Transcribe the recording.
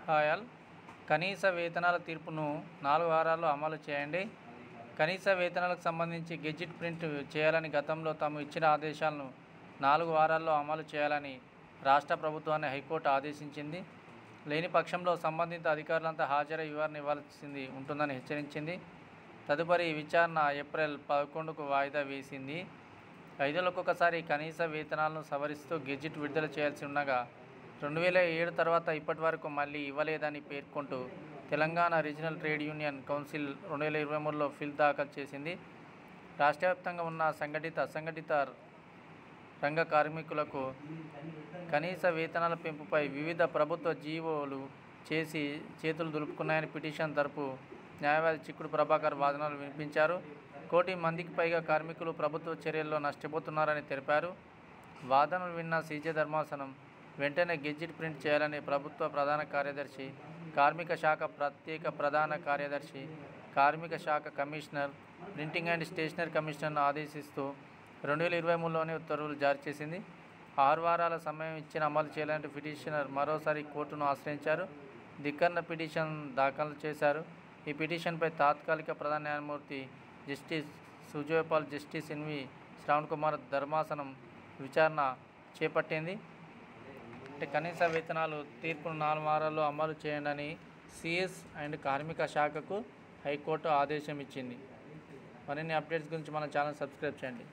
Hi all. కనీస వేతనాల తీర్పును 4 వారాల్లో అమలు చేయండి. కనీస వేతనాలకు సంబంధించి గెజిట్ ప్రింట్ చేయాలని గతంలో తాము ఇచ్చిన ఆదేశాలను 4 వారాల్లో అమలు చేయాలని రాష్ట్ర ప్రభుత్వాన్ని హైకోర్టు ఆదేశించింది. లేని పక్షంలో సంబంధిత అధికారులంతా హాజరై వివరణ ఇవ్వాల్సింది ఉంటుందని హెచ్చరించింది. తదుపరి విచారణ ఏప్రిల్ 11కు వాయిదా వేసింది. 5 ఏళ్లకొకసారి కనీస వేతనాలను సవరిస్తూ గెజిట్ విడుదల చేయాల్సి ఉండగా 2007 తర్వాత ఇప్పటి వరకు మళ్ళీ ఇవ్వలేదని పేర్కొంటూ Telangana regional trade union council 2023లో పిల్ దాఖలు చేసింది. రాష్ట్ర వ్యాప్తంగా ఉన్న సంఘటిత, అసంఘటిత రంగ కార్మికులకు కనీస వేతనాల పెంపుపై వివిధ ప్రభుత్వ జీవోలు చేసి చేతులు దులుపుకున్నాయని పిటిషన్ తరపు న్యాయవాది చిక్కుడు ప్రభాకర్ వాదనలు వినిపించారు. 1 కోటి మందికి పైగా కార్మికులు ప్రభుత్వ చర్యల్లో నష్టపోతున్నారని తెలిపారు. వాదనలు విన్న సీజే ధర్మాసనం వెంటనే గెజిట్ ప్రింట్ చేయాలని ప్రభుత్వ ప్రధాన కార్యదర్శి, కార్మిక శాఖ ప్రత్యేక ప్రధాన కార్యదర్శి, కార్మిక శాఖ కమిషనర్, ప్రింటింగ్ అండ్ స్టేషనరీ కమిషనర్ను ఆదేశిస్తూ 2023లోనే ఉత్తర్వులు జారీ చేసింది. 6 వారాల సమయం ఇచ్చిన అమలు చేయాలంటూ పిటిషనర్ మరోసారి కోర్టును ఆశ్రయించారు. ధిక్కరణ పిటిషన్ దాఖలు చేశారు. ఈ పిటిషన్పై తాత్కాలిక ప్రధాన న్యాయమూర్తి justice Suryapal, justice NV Shravan Kumar ధర్మాసనం విచారణ చేపట్టింది. కనీస వేతనాలు తీర్పును 4 వారాల్లో అమలు చేయండి సిఎస్ అండ్ కార్మిక శాఖకు హైకోర్టు ఆదేశం ఇచ్చింది. మరిన్ని అప్డేట్స్ గురించి మన ఛానల్ సబ్స్క్రైబ్ చేయండి.